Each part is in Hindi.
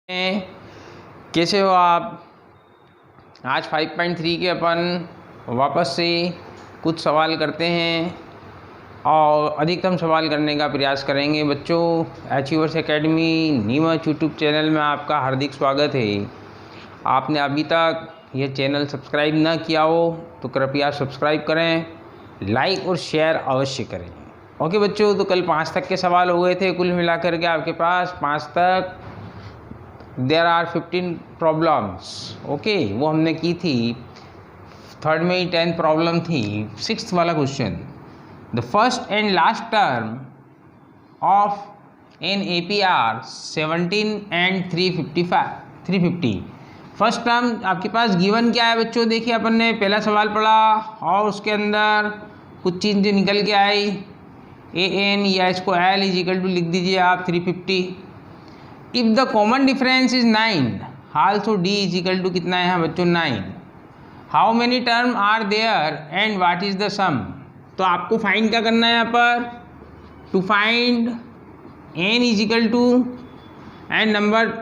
कैसे हो आप। आज 5.3 के अपन वापस से कुछ सवाल करते हैं और अधिकतम सवाल करने का प्रयास करेंगे। बच्चों, achievers academy Neemuch YouTube channel में आपका हार्दिक स्वागत है। आपने अभी तक यह चैनल सब्सक्राइब न किया हो तो कृपया सब्सक्राइब करें, लाइक और शेयर अवश्य करें। ओके बच्चों, तो कल 5 तक के सवाल हो गए थे। कुल मिलाकर के आपके पास 5 तक देर आर 15 प्रॉब्लम्स। ओके, वो हमने की थी। थर्ड में ही 10 प्रॉब्लम थी। 6th वाला question, the first and last term of an APR 17 and 350। First term आपके पास गिवन क्या है बच्चों। देखिए, अपन ने पहला सवाल पढ़ा और उसके अंदर कुछ चीज़ निकल के आई। AN या इसको L = लिख दीजिए आप 350। If the common difference is 9, also D = कितना है बच्चों 9। How many term are there and what is the sum. तो आपको फाइंड क्या करना है यहाँ पर, to find N = and number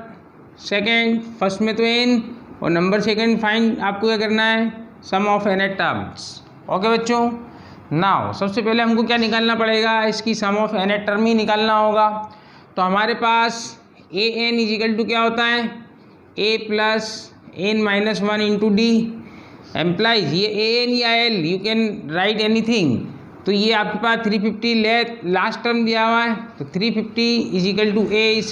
second, first में तो N और नंबर सेकेंड फाइंड आपको क्या करना है, सम ऑफ n टर्म्स। ओके बच्चों, नाउ सबसे पहले हमको क्या निकालना पड़ेगा, इसकी सम ऑफ n टर्म ही निकालना होगा। तो हमारे पास AN = क्या होता है, A + n - 1 into D employees ये AN या L, you can write anything. तो ये आपके पास 350 लास्ट टर्म दिया हुआ है। तो 350 = A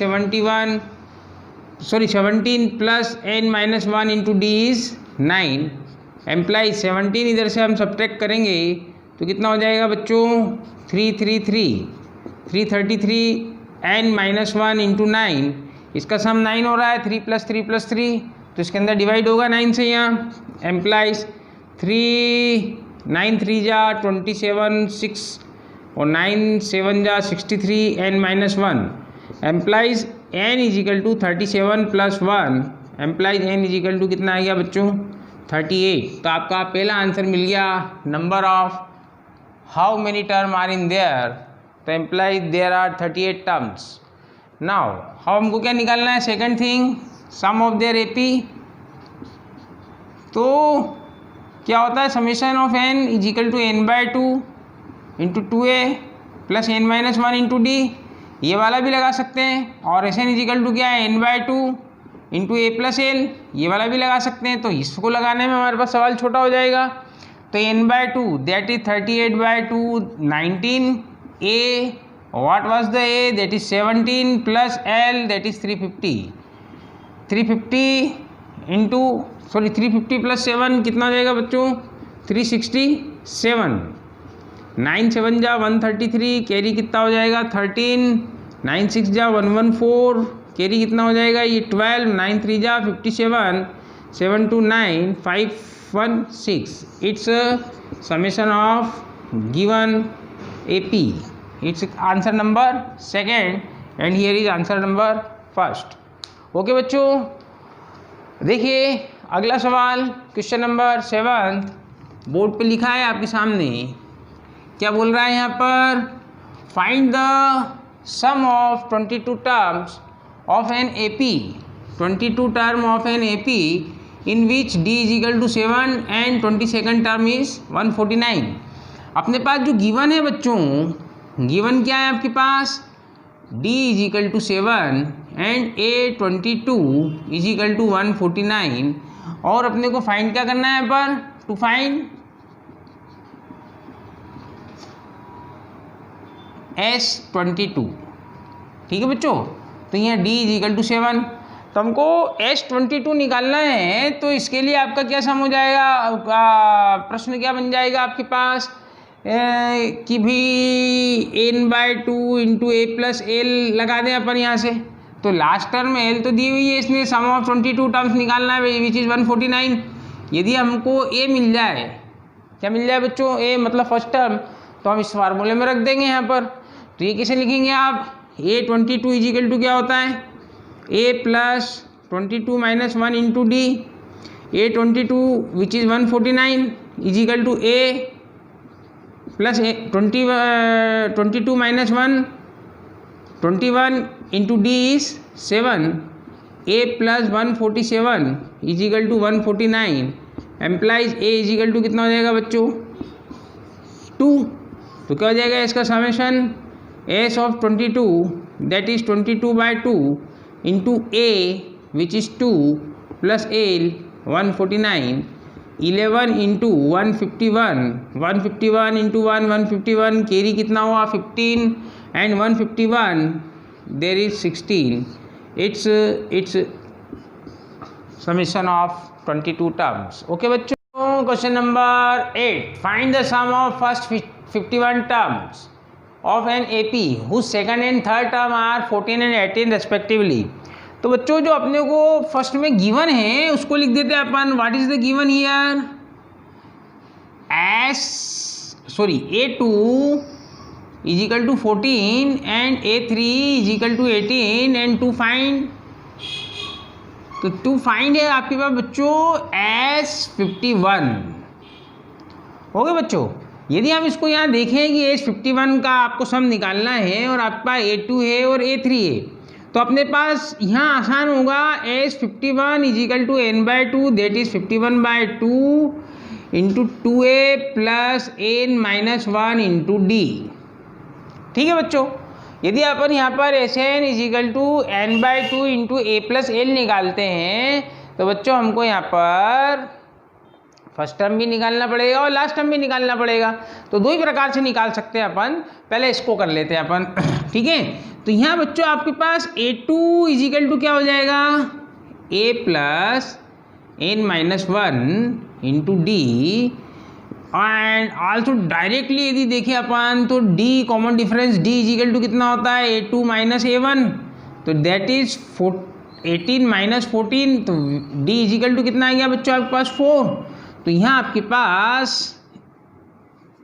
17 plus n - 1 into D is 9 implies 17 इधर से हम सब्ट्रैक्ट करेंगे तो कितना हो जाएगा बच्चों 333 n - 1 इंटू 9, इसका सम 9 हो रहा है। 3 + 3 + 3 तो इसके अंदर डिवाइड होगा 9 से यहाँ। एम्प्लाइज 9 3 जा 27 6 और 9 7 जा 63 n - 1 implies n = 37 + 1 implies n = कितना आ गया बच्चों 38। तो आपका पहला आंसर मिल गया। Number of how many term are in there, तो implies there are 38 terms. Now हमको क्या निकालना है, second thing, sum of their AP। तो क्या होता है, summation of n = n/2 into 2A plus n - 1 into D, ये वाला भी लगा सकते हैं। और Sn = क्या है, n/2 इंटू A + L, ये वाला भी लगा सकते हैं। तो इसको लगाने में हमारे पास सवाल छोटा हो जाएगा। तो n/2 that is 38/2 19, A what was the A, that is 17 plus L that is 350 plus 7 कितना हो जाएगा बच्चों 367। 9 7 जा 133, कैरी कितना हो जाएगा 13, 9 6 जा 114, कैरी कितना हो जाएगा ये 12, 9 3 जा 57, 7 2 9 516। It's summation of given AP। It's answer number second and here is answer number first. Okay बच्चों, देखिए अगला सवाल, क्वेश्चन नंबर 7 बोर्ड पे लिखा है आपके सामने। क्या बोल रहा है यहाँ पर, find the sum of 22 terms of an AP। 22 term of an AP in which D = 7 and 22nd term is 149। अपने पास जो गिवन है बच्चों, गिवन क्या है आपके पास, D = 7 एंड A22 = 149। और अपने को फाइंड क्या करना है पर, टू फाइंड S22। ठीक है बच्चों, तो यहाँ D = 7, तो हमको S22 निकालना है। तो इसके लिए आपका क्या सम हो जाएगा, प्रश्न क्या बन जाएगा आपके पास कि भी n/2 इंटू A + L लगा दें अपन यहाँ से। तो लास्ट टर्म में L तो दी हुई है, इसमें सम ऑफ 22 टर्म्स निकालना है विच इज़ 149। यदि हमको A मिल जाए, क्या मिल जाए बच्चों, A मतलब फर्स्ट टर्म, तो हम इस फार्मूले में रख देंगे यहाँ पर। तो ये कैसे लिखेंगे आप, A22 = क्या होता है, A + 22 - 1 into D, A22 which is 149 = A plus 22 - 1 21 into D is 7 a plus 147 is equal to 149 implies a is equal to कितना हो जाएगा बच्चों 2। तो क्या हो जाएगा इसका summation S of 22 that is 22/2 into A which is 2 plus L 149 11 into 151 into 151 carry कितना हुआ 15 and 151 there is 16 it's summation of 22 terms. Okay बच्चों, question number 8 find the sum of first 51 terms of an AP whose second and third term are 14 and 18 respectively. तो बच्चों जो अपने को फर्स्ट में गिवन है उसको लिख देते हैं अपन। What is the given here A2 is equal to 14 and A3 is equal to 18 and to find, तो टू फाइंड है आपके पास बच्चों S51। ओके बच्चों, यदि हम इसको यहाँ देखें कि S51 का आपको सम निकालना है और आपके पास A2 है और A3 है, तो अपने पास यहाँ आसान होगा S51 is equal to n/2 that is 51/2 into 2a plus n-1 into D. ठीक है बच्चों, यदि अपन यहाँ पर Sn is equal to n/2 into a plus l निकालते हैं तो बच्चों हमको यहाँ पर फर्स्ट टर्म भी निकालना पड़ेगा और लास्ट टर्म भी निकालना पड़ेगा। तो दो ही प्रकार से निकाल सकते हैं अपन, पहले इसको कर लेते हैं अपन। ठीक है, तो यहाँ बच्चों आपके पास A2 इज इक्वल टू क्या हो जाएगा a plus n-1 into D and also directly यदि देखें अपन तो d common difference d is equal to कितना होता है A2 माइनस A1, तो दैट इज 18 माइनस 14, तो d इज इक्वल टू कितना आ गया बच्चों आपके पास 4। तो यहाँ आपके पास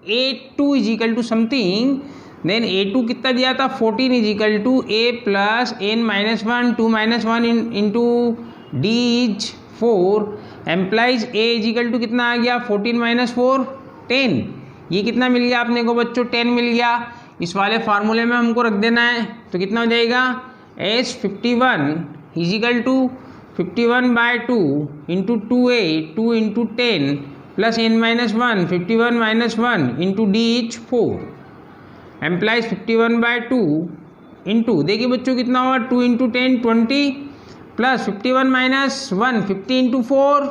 A2 is equal to something, then A2 कितना दिया था 14 is equal to a plus n-1 2 - 1 into d is 4 implies a is equal to कितना आ गया 14 - 4 10। ये कितना मिल गया आपने को बच्चों 10 मिल गया। इस वाले फार्मूले में हमको रख देना है, तो कितना हो जाएगा S51 is equal to 51/2 into 2a 2 into 10 plus n-1 51 - 1 into d is 4 implies 51/2 into देखिए बच्चों कितना हुआ 2 इंटू 10 20 प्लस 51 - 1 50 इंटू 4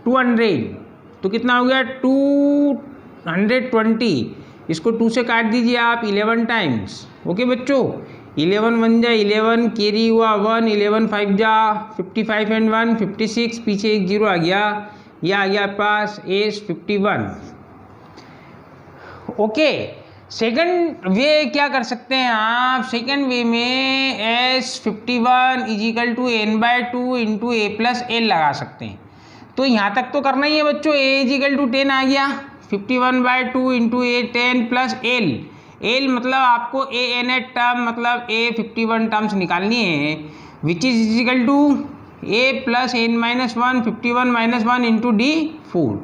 200, तो कितना हो गया 220। इसको 2 से काट दीजिए आप 11 टाइम्स। ओके बच्चों, 11 1 जा 11 कैरी हुआ 1 11 5 जा 55 एंड 1 56, पीछे एक जीरो आ गया, ये आ गया पास S51। ओके, सेकंड वे क्या कर सकते हैं आप, सेकंड वे में S51 is equal to n/2 into a plus l लगा सकते हैं। तो यहाँ तक तो करना ही है बच्चों, a इज इक्वल टू 10 आ गया 51/2 इंटू a 10 प्लस l मतलब आपको a n टर्म मतलब A51 टर्म्स निकालनी है which is equal to a plus n-1 51 - 1 into d 4।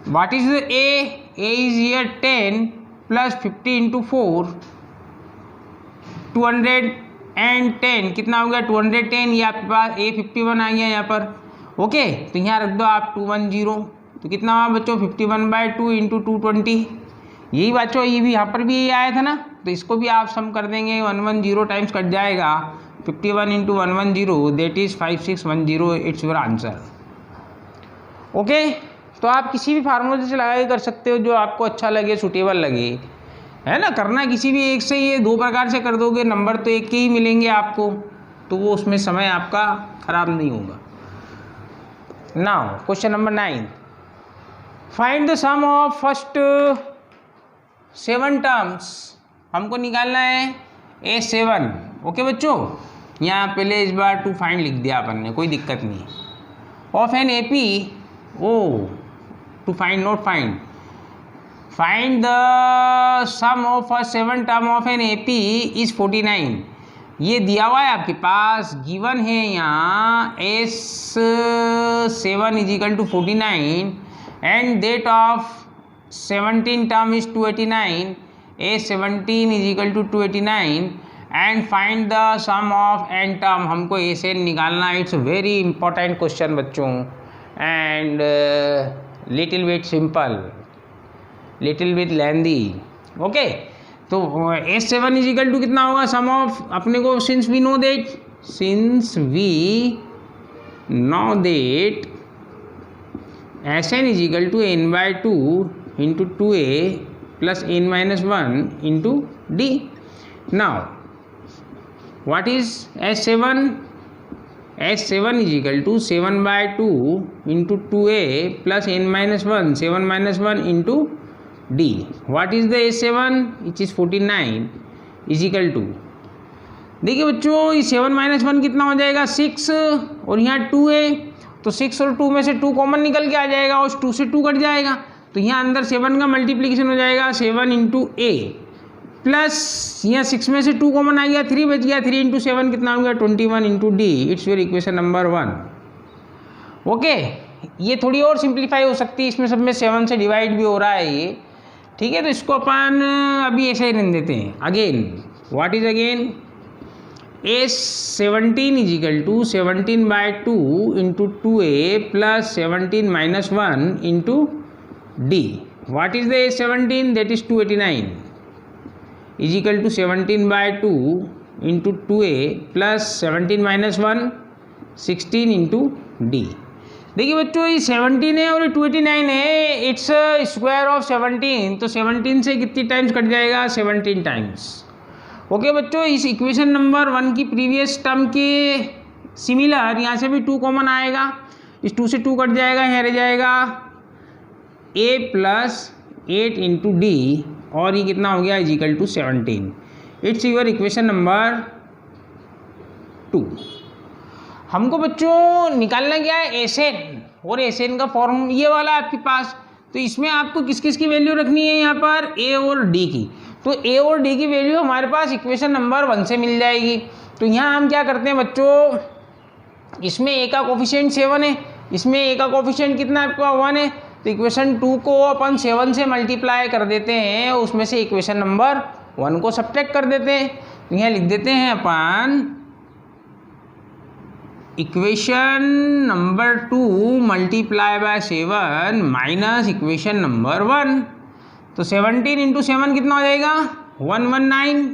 What is the a is here 10 plus 50 into 4 210 कितना हो गया 210, ये आपके पास A51 आ गया यहाँ पर। ओके, तो यहाँ रख दो आप 210, तो कितना हुआ बच्चों 51/2 इंटू 220। यही बच्चों ये भी यहाँ पर भी यही आया था ना, तो इसको भी आप सम कर देंगे 110 टाइम्स कट जाएगा 51 into 110 that is 5610, it's your answer. Okay, तो आप किसी भी फार्मूले से लगा के कर सकते हो जो आपको अच्छा लगे सूटेबल लगे, है ना। करना किसी भी एक से ही है, दो प्रकार से कर दोगे नंबर तो एक के ही मिलेंगे आपको, तो वो उसमें समय आपका खराब नहीं होगा। Now question number 9 find the sum of first 7 terms. हमको निकालना है A7। ओके बच्चों, यहाँ पहले इस बार टू फाइंड लिख दिया अपन ने, कोई दिक्कत नहीं है। Of an AP to find not find the sum of a 7 term of an AP is 49। ये दिया हुआ है आपके पास, गिवन है यहाँ S7 is equal to 49 and that of 17 term is 289, A17 is equal to 289 and find the sum of an term, हमको एस एन निकालना। इट्स वेरी इंपॉर्टेंट क्वेश्चन बच्चों, and little bit simple, little bit lengthy. Okay, तो S7 इज इक्वल टू कितना होगा, सम ऑफ अपने को, since we know that Sn is equal to n/2 into 2a plus n-1 into d। Now what is S7? S7 is equal to 7/2 into 2a plus n-1, 7-1 into d. What is the S7? Which is 49 is equal to, देखिए बच्चों ये 7-1 कितना हो जाएगा 6, और यहाँ 2a, तो 6 और 2 में से 2 कॉमन निकल के आ जाएगा और 2 से 2 कट जाएगा, तो यहाँ अंदर 7 का मल्टीप्लीकेशन हो जाएगा 7 इंटू ए, प्लस यहाँ 6 में से 2 कॉमन आ गया, 3 बच गया, 3 इंटू 7 कितना हो गया 21 into D. It's your equation number 1। Okay, ये थोड़ी और सिंप्लीफाई हो सकती है, इसमें सब में 7 से डिवाइड भी हो रहा है ये, ठीक है, तो इसको अपन अभी ऐसे ही रहने देते हैं। Again what is again S17 is equal to 17/2 into 2a plus 17-1 into D. What is the S17? That is 289 is equal to 17/2 into 2a plus 17-1 16 into D. देखिए बच्चों ये 17 है और ये 289 है, इट्स स्क्वायर ऑफ 17, तो 17 से कितनी टाइम्स कट जाएगा 17 टाइम्स। ओके बच्चों, इस इक्वेशन नंबर 1 की प्रीवियस टर्म के सिमिलर यहाँ से भी 2 कॉमन आएगा, इस 2 से 2 कट जाएगा, यहाँ रह जाएगा a प्लस 8 इंटू डी, और ये कितना हो गया is equal to 17। It's your equation number 2। हमको बच्चों निकालना क्या है एसएन, और एसएन का फॉर्म ये वाला है आपके पास, तो इसमें आपको किस किस की वैल्यू रखनी है यहाँ पर ए और डी की, तो ए और डी की वैल्यू हमारे पास इक्वेशन नंबर 1 से मिल जाएगी। तो यहाँ हम क्या करते हैं बच्चों, इसमें ए का कोफिशिएंट 7 है, इसमें ए का कोफिशिएंट कितना आपका 1 है, तो इक्वेशन 2 को अपन 7 से मल्टीप्लाई कर देते हैं, उसमें से इक्वेशन नंबर 1 को सब्ट्रैक्ट कर देते हैं। तो यहाँ लिख देते हैं अपन equation number 2 multiply by 7 minus equation number 1, तो 17 इंटू 7 कितना हो जाएगा 119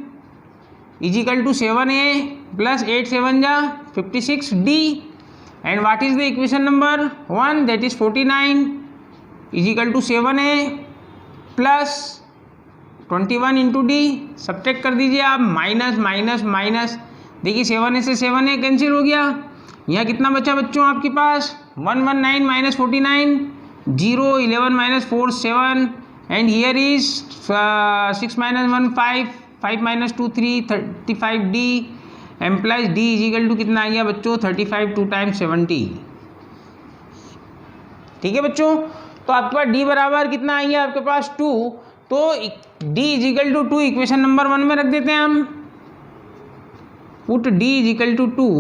is equal to 7a plus 8 7 जा 56d, and what is the equation number 1? That is 49 is equal to 7a plus 21 into D. Subtract कर दीजिए आप, माइनस माइनस माइनस, देखिए 7a से 7a कैंसिल हो गया, यहाँ कितना बचा बच्चों आपके पास 119 minus 49 0 11 minus 4 7, and here is 6 minus 1 5 5 minus 2 3 35d, implies D is equal to कितना आ गया बच्चों 35 2 टाइम्स 70। ठीक है बच्चों, तो आपके पास डी बराबर कितना आ गया आपके पास 2, तो D is equal to 2 equation number 1 में रख देते हैं हम, put D is equal to 2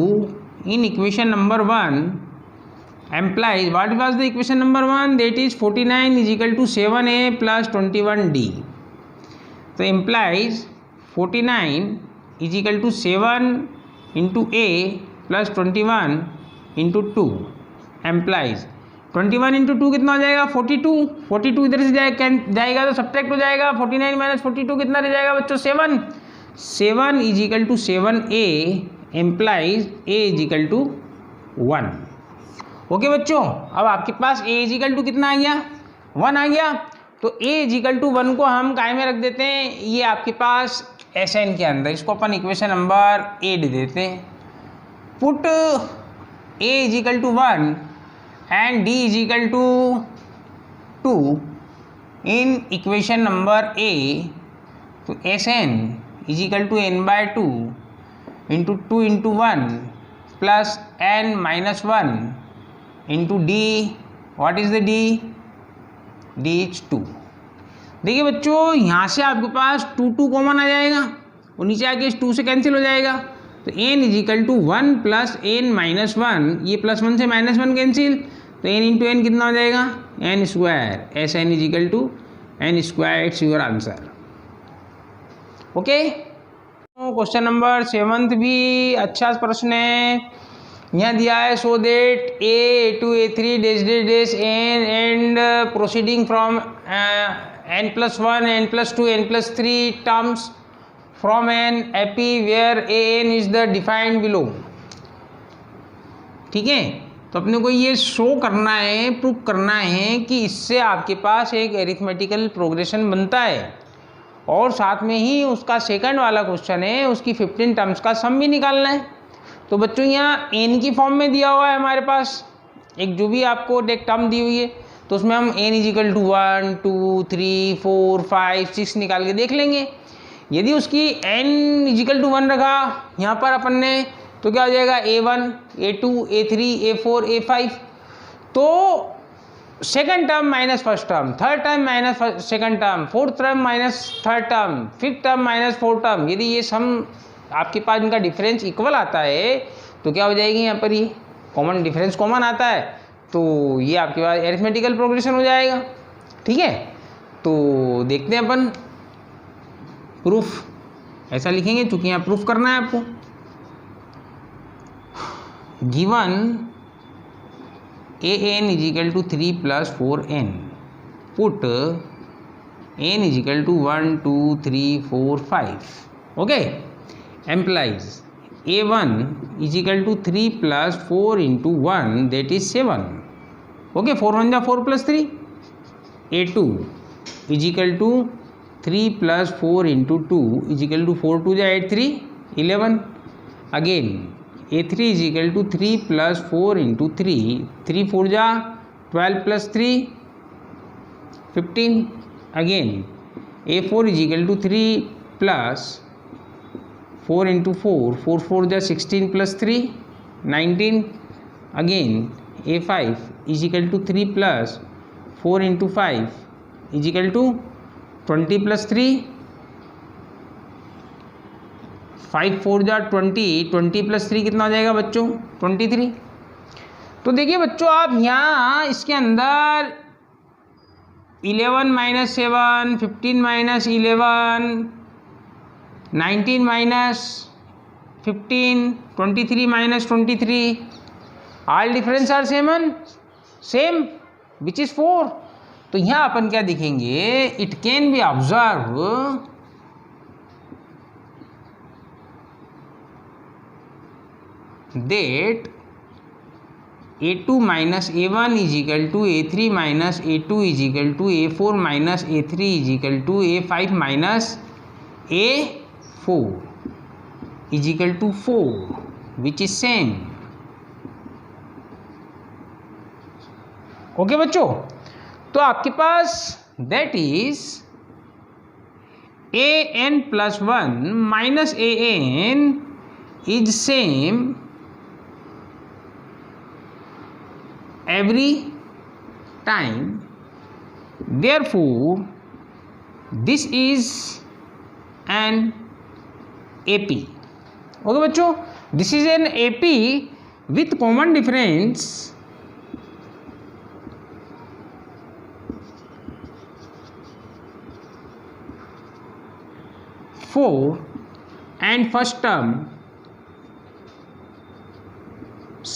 in equation number 1 implies what was the equation number 1? that is 49 is equal to 7a plus 21d, so implies 49 is equal to 7 into a plus 21 into 2, implies 21 into 2 कितना हो जाएगा 42, 42 इधर से जाएगा तो सब्ट्रैक्ट हो जाएगा, 49 माइनस 42 कितना रह जाएगा बच्चों 7, 7 is equal to 7a implies a is equal to 1। Okay बच्चों, अब आपके पास a इज इक्वल टू कितना आ गया 1 आ गया, तो a इज इक्वल टू 1 को हम काय में रख देते हैं, ये आपके पास Sn के अंदर, इसको अपन इक्वेशन नंबर 8 देते हैं, put a is equal to 1 and d is equal to 2 in equation number a, तो Sn is equal to n/2 into 2 into 1 plus n minus 1 into D. What is the D? D is 2। देखिए बच्चों यहाँ से आपके पास 2 2 कॉमन आ जाएगा और नीचे आके इस 2 से कैंसिल हो जाएगा, तो n is equal to 1 plus n minus 1, ये प्लस 1 से माइनस 1 कैंसिल, तो n इंटू n कितना हो जाएगा n square, S N is equal to n square. It's your answer. Okay, question number 7 भी अच्छा प्रश्न है। यहाँ दिया है so that A2 A3 dash dash dash n and proceeding from n+1 n+2 n+3 terms from an AP where an is the defined below. ठीक है, तो अपने को ये शो करना है, प्रूव करना है कि इससे आपके पास एक एरिथमेटिकल प्रोग्रेशन बनता है और साथ में ही उसका सेकंड वाला क्वेश्चन है उसकी 15 टर्म्स का सम भी निकालना है। तो बच्चों यहाँ n की फॉर्म में दिया हुआ है हमारे पास एक जो भी आपको एक टर्म दी हुई है, तो उसमें हम n = 1 2 3 4 5 6 निकाल के देख लेंगे। यदि उसकी n = 1 रखा यहाँ पर अपन ने, तो क्या हो जाएगा A1 A2 A3 A4 A5। तो second term minus first term, third term minus second term, fourth term minus third term, fifth term minus fourth term. यदि ये सम आपके पास इनका डिफरेंस इक्वल आता है तो क्या हो जाएगी, यहाँ पर ये कॉमन डिफरेंस कॉमन आता है तो ये आपके पास एरिथमेटिकल प्रोग्रेशन हो जाएगा। ठीक है, तो देखते हैं अपन प्रूफ ऐसा लिखेंगे चूंकि यहाँ प्रूफ करना है आपको। Given an = 3 + 4n, put n = 1 2 3 4 5, okay, implies a1 = 3 + 4 × 1, that is 7, okay, 4 1 = 4 + 3, a2 = 3 + 4 × 2 = 4 2 = 8 3 11, again a3 = 3 + 4 × 3, 3 4 = 12 + 3 15, again a4 = 3 + 4 × 4, 4 4 = 16 + 3 19, again a5 = 3 + 4 × 5 = 20 + 3, 5 4 = 20, 20 + 3 कितना हो जाएगा बच्चों 23। तो देखिए बच्चों आप यहाँ इसके अंदर 11 - 7 15 - 11 19 - 15 23 - 23, all difference are same which is 4। तो यहाँ अपन क्या दिखेंगे, it can B observe that a2 - a1 = a3 - a2 = a4 - a3 = a5 - a4 = 4 which is same। Okay बच्चों, तो आपके पास that is an + 1 - an is same every time, therefore this is an AP। Okay बच्चों, this is an AP with common difference 4 and first term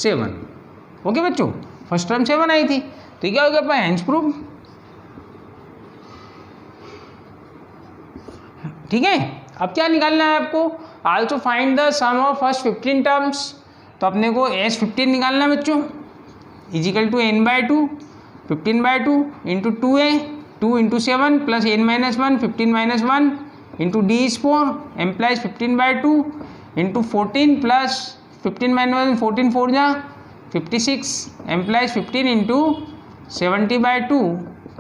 7। Okay बच्चों, फर्स्ट टर्म 7 आई थी, तो क्या हो गया अपना हेंस प्रूफ। ठीक है, अब क्या निकालना है आपको, also find the sum of first 15 terms. तो अपने को S15 निकालना है बच्चों, = n/2 15/2 × 2a 2 × 7 + n - 1 15 - 1 × d is 4 implies 15/2 × 14 plus 15 - 1 14 4 जा 56 implies 15 × 70/2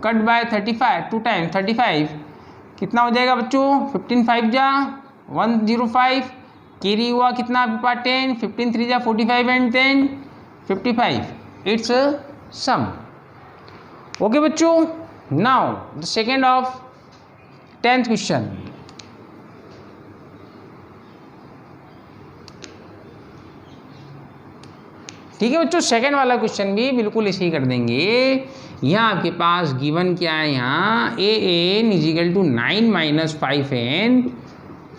कट बाय 35 2 टाइम 35 कितना हो जाएगा बच्चों 15 5 जा 105 कैरी हुआ कितना आपके पास 10 15 3 जा 45 एंड 10 55 इट्स सम। ओके बच्चों, now the second of 10th question. ठीक है बच्चों, सेकेंड वाला क्वेश्चन भी बिल्कुल इसे ही कर देंगे। यहाँ आपके पास गिवन क्या है, यहाँ an = 9 - 5n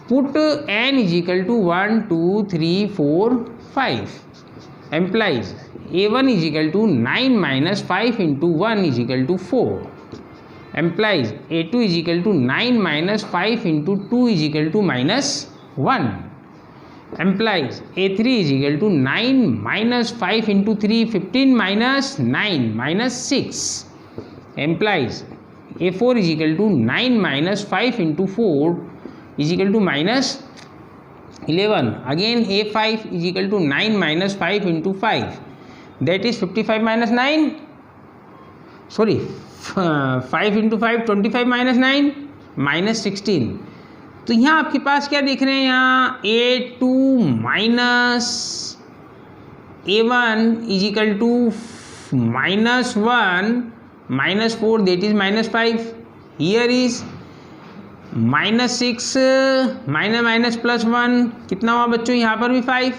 put n is equal to 1 2 3 4 5 implies a1 is equal to 9 minus 5 into 1 is equal to 4 implies a2 is equal to 9 minus 5 into 2 is equal to minus 1 implies a3 is equal to 9 minus 5 into 3 15 minus 9 minus 6 implies a4 is equal to 9 minus 5 into 4 is equal to minus 11. Again a5 is equal to 9 minus 5 into 5, that is 55 minus 9, sorry 5 into 5 25 minus 9 minus 16. तो यहाँ आपके पास क्या देख रहे हैं, यहाँ a2 minus a1 is equal to minus 1 minus 4, that is minus 5. Here is minus 6 minus minus plus 1, कितना हुआ बच्चों, यहाँ पर भी 5.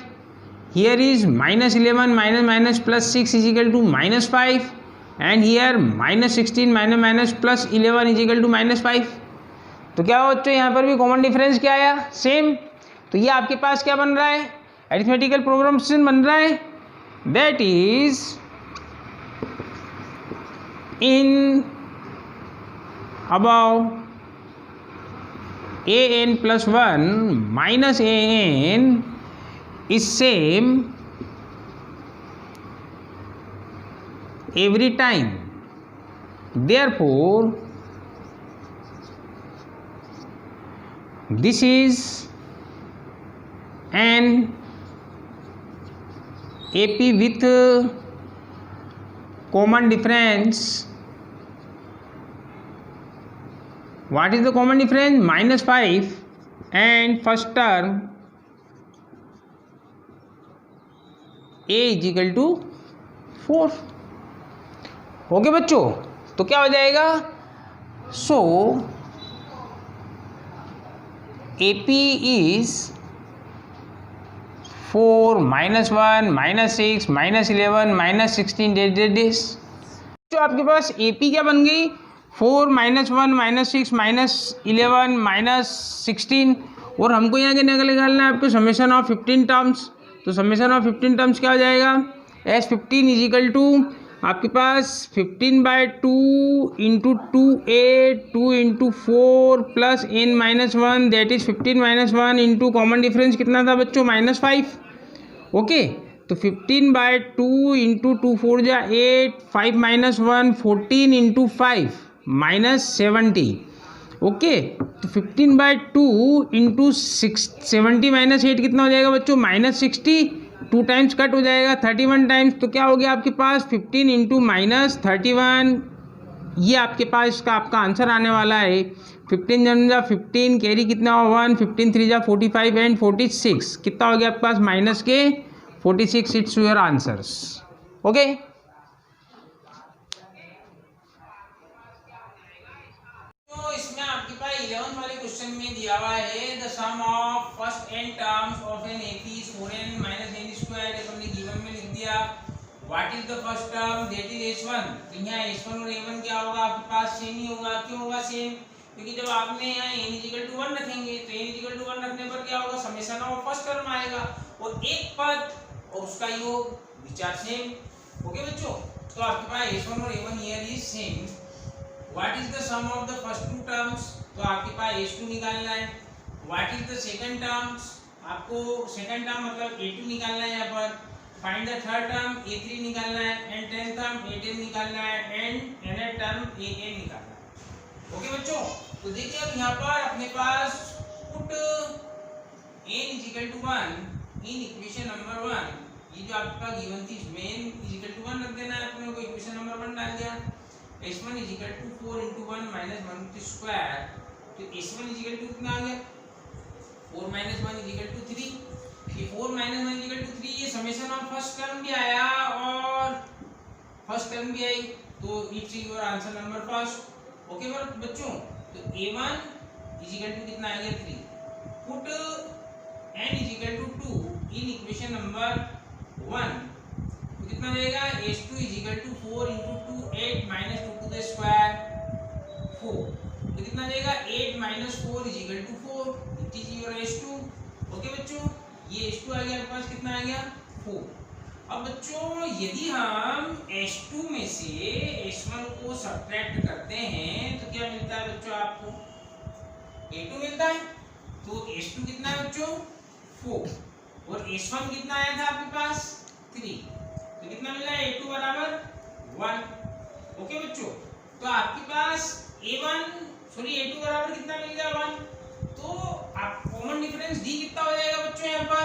Here is minus 11 minus minus plus 6 is equal to minus 5, and here minus 16 minus minus plus 11 is equal to minus 5. तो क्या हुआ बच्चों, यहाँ पर भी कॉमन डिफरेंस क्या आया, सेम. तो ये आपके पास क्या बन रहा है, अरिथमेटिकल प्रोग्रामेशन बन रहा है, that is in above an plus 1 minus an is same every time. Therefore this is an AP with common difference. What is the common difference? Minus 5 and first term a is equal to 4. Okay बच्चों, तो क्या हो जाएगा, सो AP is 4 minus 1 minus 6 minus 11 minus 16 days. तो आपके पास AP क्या बन गई, 4 माइनस 1 माइनस 6 माइनस 11 माइनस 16, और हमको यहाँ के निकालना है आपको समेशन ऑफ 15 टर्म्स. तो समेशन ऑफ 15 टर्म्स क्या हो जाएगा, S15 इज इक्वल टू आपके पास 15/2 into 2a 2 into 4 plus n minus 1, that is 15 minus 1 into common difference कितना था बच्चों, माइनस 5. ओके, तो 15/2 इंटू 2 4 जा 8, 5 माइनस 1 14 इंटू 5 माइनस 70. ओके, तो 15/2 इंटू 70 माइनस 8 कितना हो जाएगा बच्चों, माइनस 60. 2 टाइम्स कट हो जाएगा 31 टाइम्स, तो क्या हो गया आपके पास 15 इंटू माइनस 31. ये आपके पास इसका आपका आंसर आने वाला है. 15 जन जा 15, कैरी कितना हो 1, 15 3 जा 45 एंड 46, कितना हो गया आपके पास माइनस के 46. It's your answers. ओके, तो इसमें आपके पास 11 वाले क्वेश्चन में दिया हुआ है the sum of first n terms of an AP is 4n minus n square. ये हमने गिवन में लिख दिया. What is the first term, that is h1. तो यहाँ h1 और a1 क्या होगा आपके पास, सेम ही होगा. क्यों होगा सेम, क्योंकि जब आपने यहाँ n = 1 रखेंगे तो n = 1 रखने पर क्या होगा, समेशन ऑफ फर्स्ट टर्म आएगा और एक पद और उसका योग विचार सेम. ओके बच्चों, तो आपके पास h1 और a1 here is same. What is the sum of the first two terms, तो आपके पास h2 निकालना है. What is the second terms, आपको सेकंड टर्म मतलब a2 निकालना है. यहाँ पर find the third term a3 निकालना है, एंड टेंथ टर्म a10 निकालना है, एंड nth टर्म an निकालना है. ओके बच्चों, तो देखिए अब यहाँ पर अपने पास put n = 1 in equation number 1. ये जो आपका गिवन थी इसमें n = 1 रख देना है अपने को, इक्वेशन नंबर 1 डाल दिया. h1 = 4 × 1 - 1 square. तो h1 = कितना आ गया, 4 - 1 = 3. ये 4 - 1 = 3. ये समेशन ऑफ फर्स्ट टर्म भी आया और फर्स्ट टर्म भी आई, तो it's your answer number first. Okay बच्चों, तो a1 = कितना आ गया 3. Put n = 2 in equation number 1. तो कितना जाएगा, h2 = 4 × 2 8 - 2 to the square 4. तो कितना जाएगा 8 - 4 = 4. Which is your H2। Okay बच्चों, ये H2 आ गया आपके पास, कितना आ गया 4। अब बच्चों यदि हम H2 में से H1 को सब्ट्रैक्ट करते हैं तो क्या मिलता है बच्चों आपको, A2 मिलता है। तो H2 कितना है बच्चों 4 और H1 कितना आया था आपके पास 3, तो कितना मिला A2 बराबर 1। ओके बच्चों, तो आपके पास A2 बराबर कितना मिल गया 1। तो आप कॉमन डिफरेंस D कितना हो जाएगा बच्चों, यहाँ पर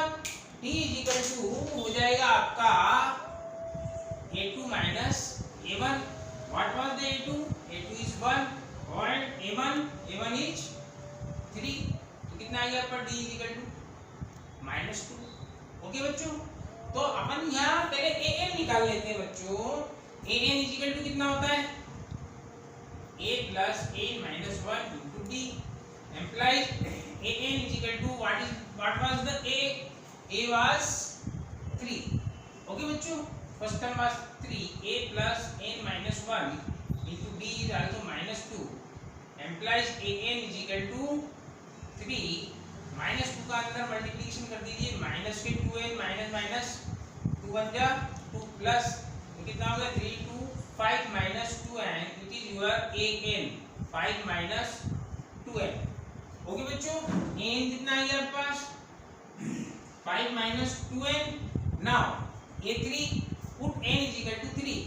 D इक्वल टू हो जाएगा आपका A2 minus A1। What was the A2 is 1 और A1 इज 3, तो कितना आ गया आपका D इक्वल टू -2। ओके बच्चों, तो अपन यहाँ पहले AN निकाल लेते हैं बच्चों। AN इक्वल टू कितना होता है A plus A minus 1 into D implies AN equal to what was the A was 3। Okay बच्चों, first term was 3, A plus n minus 1 into D is also -2 implies AN is equal to 3 -2 का अंदर मल्टीप्लिकेशन कर दीजिए, माइनस के 2n माइनस माइनस 2 1 जा 2 प्लस कितना होगा 3 2 5 minus 2n it is your AN 5 minus 2n। Okay बच्चों, AN कितना आ गया आपके पास 5 minus 2n। now A3 put n is equal to 3,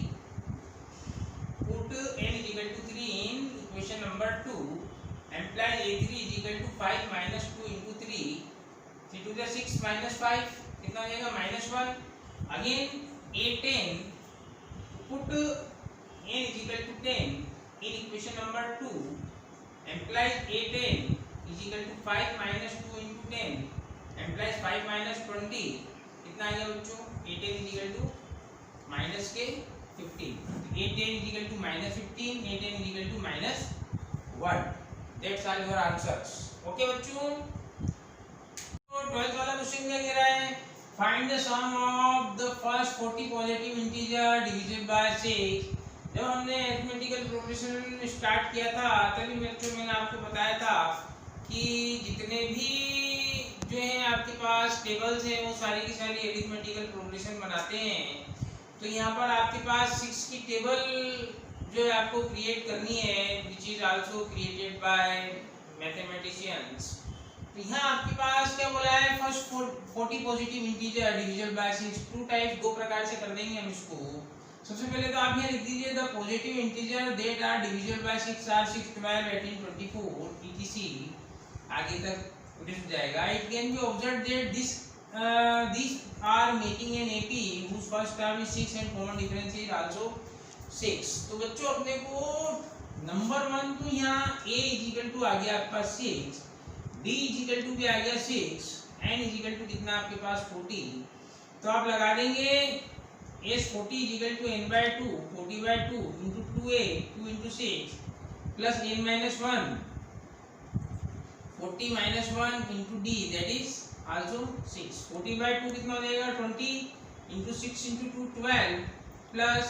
put n is equal to 3 in equation number 2 implies A3 is equal to 5 minus 2 into 3, 3 to the 6 minus 5 कितना हो जाएगा -1। again A10 put n is equal to 10 in equation number 2 implies A10 is equal to 5 minus 2 into 10 implies 5 minus 20 कितना आ गया बच्चों A10 is equal to minus के 15, A10 is equal to -15, A10 is equal to -1। That's are your answers. Okay बच्चों, तो 12th वाला क्वेश्चन क्या कह रहा है, find the sum of the first 40 positive integer divisible by 6। जब हमने अरिथमेटिकल प्रोग्रेशन स्टार्ट किया था तभी बच्चों मैंने आपको बताया था कि जितने भी जो है आपके पास टेबल्स हैं वो सारी की सारी अरिथमेटिकल प्रोग्रेशन बनाते हैं। तो यहाँ पर आपके पास 6 की टेबल जो है आपको क्रिएट करनी है which is also created by mathematicians. तो यहाँ आपके पास क्या बोला है, first 40 positive integer divisible by 6, two types, दो प्रकार से कर देंगे हम इसको। सबसे पहले तो आप यहाँ लिख दीजिए the positive integer that are divisible by 6 आर 6 12 18 24 etc। आगे तक उठ जाएगा। It can be observed that these are making an AP whose first term is 6 and common difference is also 6। तो बच्चों अपने को नंबर 1 तो यहाँ A is equal to आ गया आपके पास 6, D is equal to भी आ गया 6, N is equal to कितना आपके पास 40। तो आप लगा देंगे S 40 is equal to N by 2, 40 by 2 into 2A 2 into 6 plus N minus 1, 40 minus 1 into D that is also 6। 40 by 2 कितना हो जाएगा 20 into 6 into 2 12 plus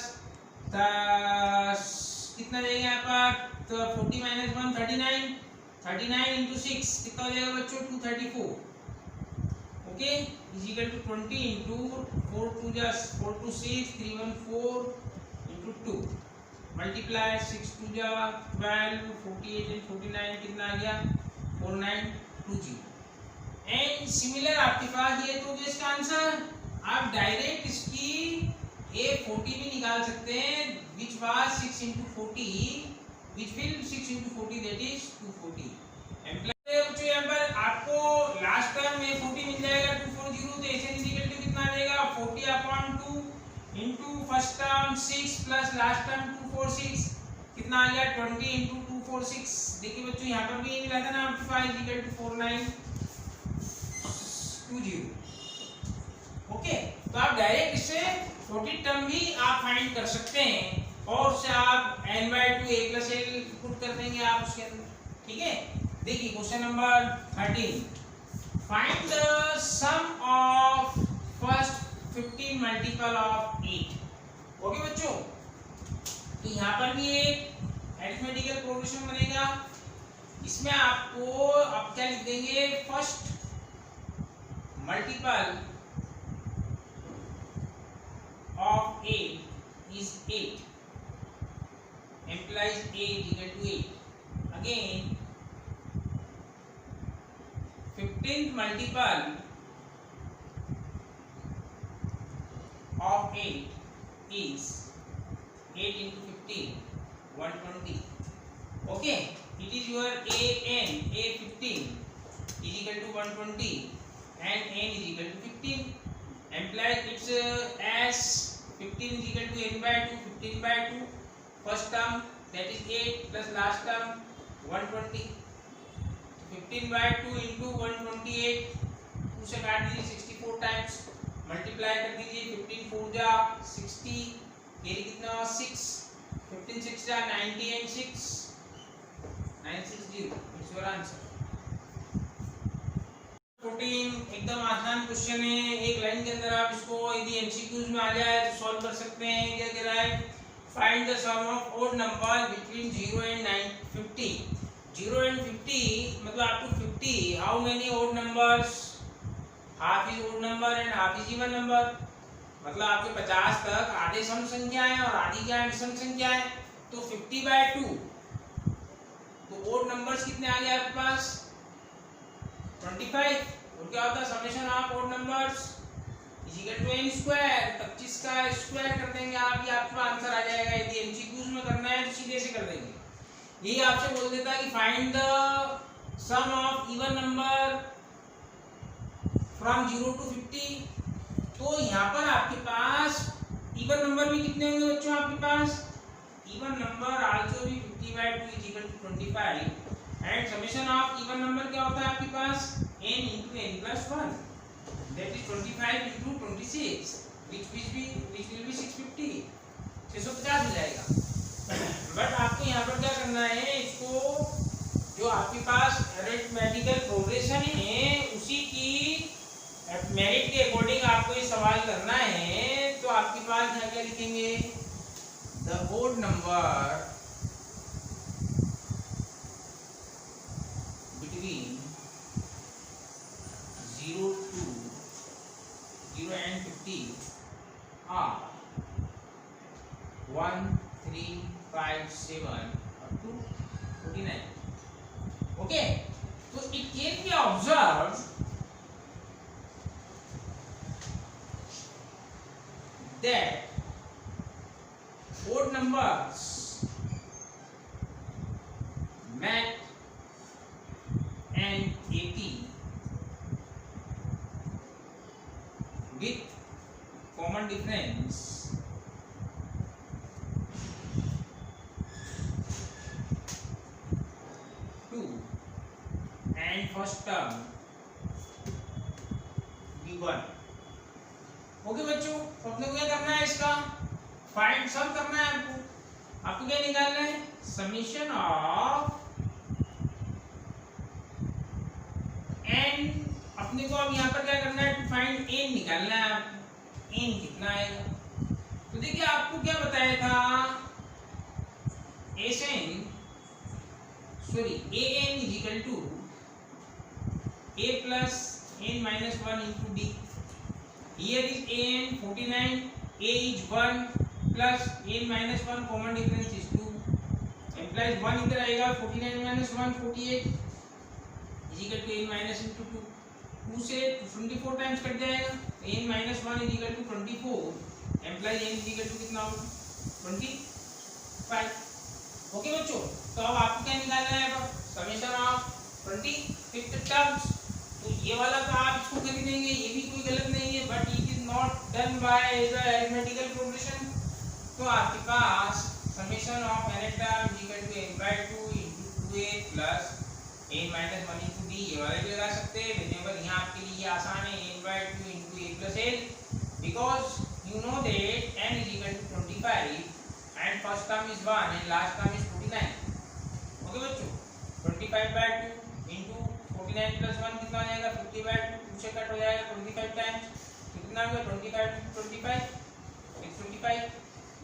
कितना जाएगा यहाँ पर, तो 40 minus 1 39, 39 into 6 कितना हो जाएगा बच्चों 234। Okay, is equal to 20 into 4 to just 4 to 6 314 into 2 multiply 6 to जा 12 48 and 49 कितना आ गया 4920। एंड सिमिलर आपके पास ये तो इसका आंसर आप डायरेक्ट इसकी A40 भी निकाल सकते हैं which was 6 into 40 which will 6 into 40 that is 240। बच्चों यहाँ पर आपको लास्ट टर्म में 40 मिल जाएगा 240, तो ऐसे इक्वल टू कितना आ जाएगा 40/2 into first term 6 plus last term 246 कितना आ गया 20 into 246। देखिए बच्चों यहाँ पर भी मिला था ना आपके पास इक्वल टू 4920। ओके, तो आप डायरेक्ट इससे 40 टर्म भी आप फाइंड कर सकते हैं और उससे आप n/2 a + l पुट कर देंगे आप उसके अंदर। ठीक है, देखिए question number 13, find the sum of first 15 multiple of 8। Okay बच्चों, तो यहाँ पर भी एक अरिथमेटिकल प्रोग्रेशन बनेगा इसमें आपको आप क्या लिख देंगे, first multiple of 8 is 8, implies 8 equal to 8. Again 15th multiple of 8 is 8 into 15, 120. Okay, it is your A15 is equal to 120 and n is equal to 15. Implies it's as 15 is equal to n by 2, 15 by 2, first term that is 8 plus last term 120. 15 by 2 into 128, 2 से काट दीजिए 64 टाइम्स, मल्टीप्लाई कर दीजिए 15 4 जा 60, ये कितना 6, 15 6 जा 90 and 6 960, इट्स योर आंसर। 14 एकदम आसान क्वेश्चन है, एक लाइन के अंदर आप इसको यदि एमसीक्यूज में आ जाए तो सॉल्व कर सकते हैं। क्या कह रहा है, find the sum of odd number between 0 and 50। 0 and 50 मतलब up to 50 how many odd numbers, half is odd number and half is even number. मतलब आपके 50 तक आधे सम संख्या है और आधी क्या है, विषम संख्या है। तो 50/2 तो ओड नंबर्स कितने आ गए आपके पास 25। और क्या होता है summation of odd numbers is equal to n square, 25 का स्क्वायर कर देंगे आप, ये आपका आंसर आ जाएगा। यदि एमसीक्यूज में करना है तो सीधे से कर देंगे। यही आपसे बोल देता है कि find the sum of even number from 0 to 50। तो यहाँ पर आपके पास इवन नंबर भी कितने होंगे बच्चों आपके पास, इवन नंबर आल्सो भी 50/2 is equal to 25 and summation of even number क्या होता है आपके पास n into n plus 1 that is 25 into 26 which will be 650, 650 मिल जाएगा। बट आपको यहाँ पर क्या करना है, इसको जो आपके पास अरिथमेटिकल प्रोग्रेशन है उसी की मेरिट के अकॉर्डिंग आपको ये सवाल करना है। तो आपके पास यहाँ क्या लिखेंगे, the odd number between 0 and 50 are 1 3 5 7 up to 49. Okay, so it can be observed that odd numbers met and 80 with common difference 2 and first term be 1। Okay बच्चों, तो अपने को क्या करना है, इसका फाइंड सम करना है। आपको क्या निकालना है, समेशन ऑफ n। अपने को अब यहाँ पर क्या करना है, टू फाइंड n निकालना है। n कितना आएगा, तो देखिए आपको क्या बताया था, an is equal to a plus n minus 1 into d। Here is an 49, a is 1 plus n minus 1 common difference is 2, implies 1 इधर आएगा, 49 minus 1 48 is equal to n minus into 2। 2 से 24 टाइम्स कट जाएगा, n minus 1 is equal to 24, implies n is equal to कितना होगा 25। ओके बच्चों, तो अब आपको क्या निकालना है, अब समेशन ऑफ 25th टर्म्स। तो ये वाला तो आप इसको कर देंगे, ये भी कोई गलत नहीं है, but it is not done by the arithmetical progression. तो आपके पास summation of n term is equal to n/2 into 2a plus n minus 1 into d, ये वाला भी लगा सकते हैं। वेरिएबल यहाँ आपके लिए आसान है, n/2 into a plus n, because you know that n is equal to 25 and first term is 1 and last term is 49। Okay बच्चों, 25/2 into 49 plus 1 कितना आ जाएगा, 50/2, 2 से कट हो जाएगा 25 टाइम्स, कितना होगा 25 to 25 125।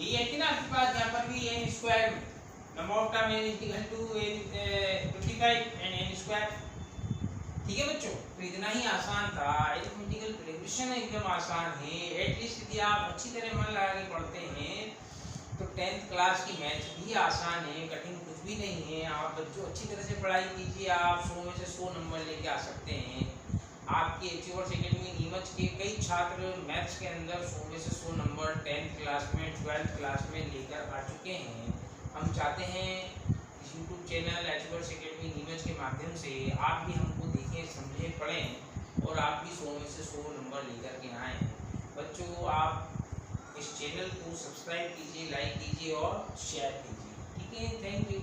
यही है कि ना आपके पास यहाँ पर भी n स्क्वायर में number of term n equal to 25 and n square. ठीक है बच्चों, तो इतना ही आसान था। अरिथमेटिकल प्रोग्रेशन एकदम आसान है। एटलीस्ट यदि आप अच्छी तरह मन लगा के पढ़ते हैं तो 10th क्लास की मैथ्स भी आसान है, कठिन कुछ भी नहीं है। आप बच्चों अच्छी तरह से पढ़ाई कीजिए, आप 100 में से 100 नंबर लेके आ सकते हैं। आपके अचीवर्स एकेडमी नीमच के कई छात्र मैथ्स के अंदर 100 में से 100 नंबर 10th क्लास में 12th क्लास में लेकर आ चुके हैं। हम चाहते हैं इस YouTube channel achievers academy Neemuch के माध्यम से आप भी हमको देखें, समझें, पढ़ें और आप भी 100 में से 100 नंबर लेकर के आएँ। बच्चों आप इस चैनल को सब्सक्राइब कीजिए, लाइक कीजिए और शेयर कीजिए। ठीक है, थैंक यू।